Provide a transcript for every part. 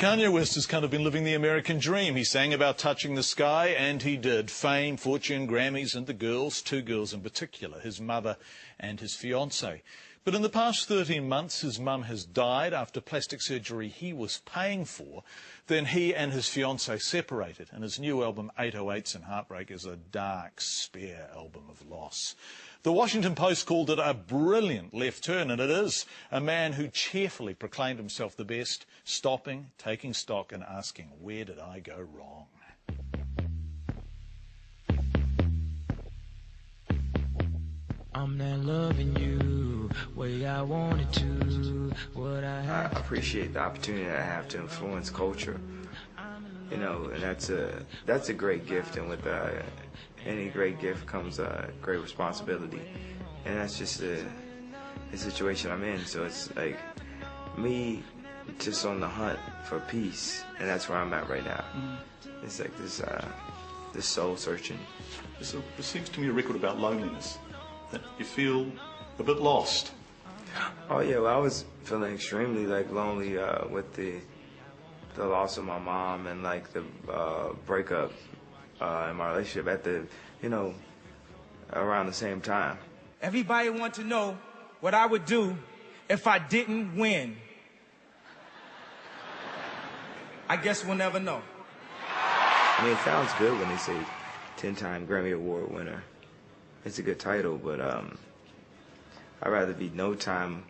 Kanye West has kind of been living the American dream. He sang about touching the sky, and he did. Fame, fortune, Grammys, and the girls, two girls in particular, his mother and his fiancée. But in the past 13 months, his mum has died after plastic surgery he was paying for. Then he and his fiancée separated, and his new album, 808s and Heartbreak, is a dark, spare album of loss. The Washington Post called it a brilliant left turn, and it is. A man who cheerfully proclaimed himself the best, stopping, taking stock and asking, where did I go wrong? I'm not loving you way I wanted to. I appreciate the opportunity that I have to influence culture. You know, and that's a great gift, and with any great gift comes a great responsibility, and that's just the situation I'm in. So it's like me just on the hunt for peace, and that's where I'm at right now. It's like this soul searching. This seems to me a record about loneliness, that you feel a bit lost. Oh yeah, well, I was feeling extremely lonely with the loss of my mom and the breakup in my relationship at around the same time. Everybody want to know what I would do if I didn't win. I guess we'll never know. I mean, it sounds good when they say 10-time Grammy Award winner. It's a good title, but I'd rather be no-time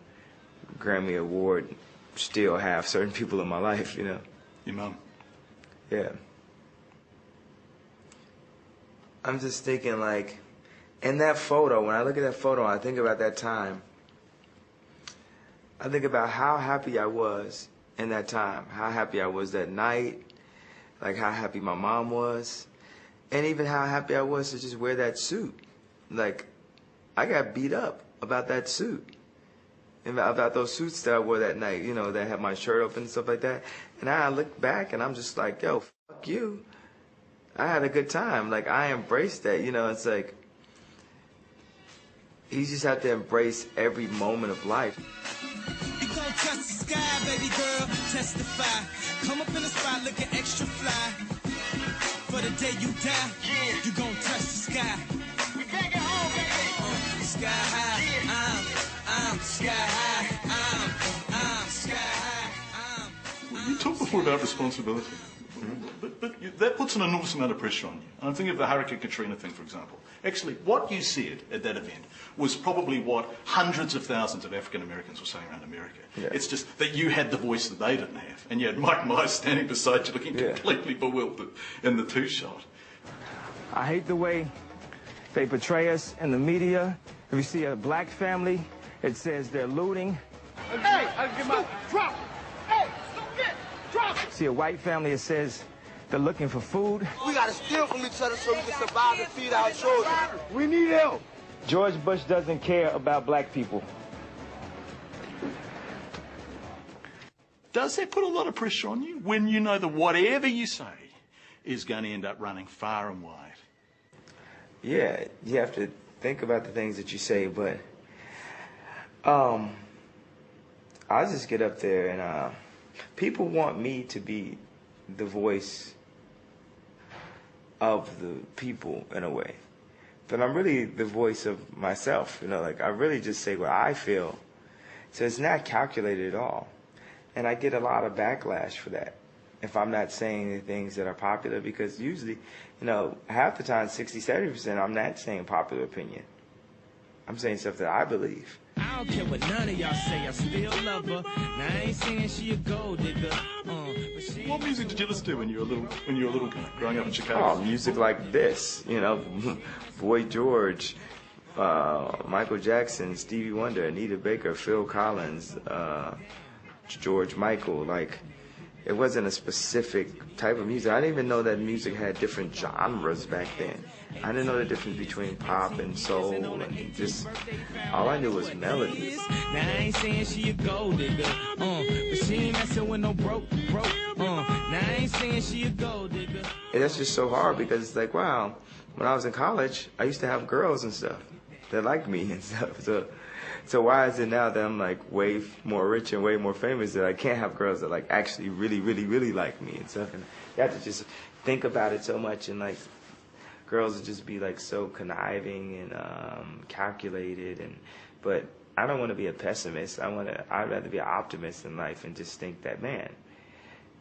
Grammy Award, still have certain people in my life, you know. Your mum? Yeah. I'm just thinking, in that photo, when I look at that photo, I think about that time. I think about how happy I was in that time, how happy I was that night, how happy my mom was, and even how happy I was to just wear that suit. I got beat up about that suit, and about those suits that I wore that night, that had my shirt open and stuff like that. And I look back and I'm just like, yo, fuck you. I had a good time. I embraced that, it's you just have to embrace every moment of life. You gon' touch the sky, baby girl, testify. Come up in the spot looking extra fly. For the day you die, you gon' touch the sky. We take it home, baby. Sky high, I'm sky high, I'm sky high, You talked before about responsibility, but that puts an enormous amount of pressure on you. And I'm thinking of the Hurricane Katrina thing, for example. Actually, what you said at that event was probably what hundreds of thousands of African Americans were saying around America. Yeah. It's just that you had the voice that they didn't have, and you had Mike Myers standing beside you looking completely bewildered in the two-shot. I hate the way they portray us in the media. If you see a black family, it says they're looting. Hey, drop! Hey, stupid! Drop! See a white family, it says they're looking for food. We gotta steal from each other so we can survive and feed our children. We need help. George Bush doesn't care about black people. Does that put a lot of pressure on you when you know that whatever you say is going to end up running far and wide? Yeah, you have to think about the things that you say, but I'll just get up there and people want me to be the voice of the people in a way. But I'm really the voice of myself, I really just say what I feel. So it's not calculated at all. And I get a lot of backlash for that if I'm not saying the things that are popular, because usually, half the time, 60-70%, I'm not saying popular opinion. I'm saying stuff that I believe. I don't care what none of y'all say, I still love her. Now I ain't saying she a gold digger. What music did you listen to when you were a little guy, growing up in Chicago? Oh, music like this, Boy George, Michael Jackson, Stevie Wonder, Anita Baker, Phil Collins, George Michael. It wasn't a specific type of music. I didn't even know that music had different genres back then. I didn't know the difference between pop and soul, and just all I knew was melodies. Now I ain't saying she a gold digger, but she ain't messing with no broke. Now I ain't saying she a gold digger. And that's just so hard, because it's wow, when I was in college, I used to have girls and stuff that liked me and stuff. So So why is it now that I'm like way more rich and way more famous that I can't have girls that like actually really, really, really like me and stuff? And you have to just think about it so much, and like girls would just be like so conniving and calculated, but I don't want to be a pessimist. I'd rather be an optimist in life and just think that, man,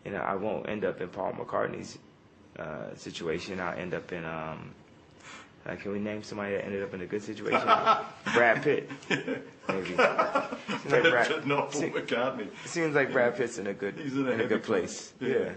I won't end up in Paul McCartney's situation. I'll end up in can we name somebody that ended up in a good situation? Brad Pitt, maybe. Not Paul McCartney. Seems like Brad Pitt's in a good place. Yeah.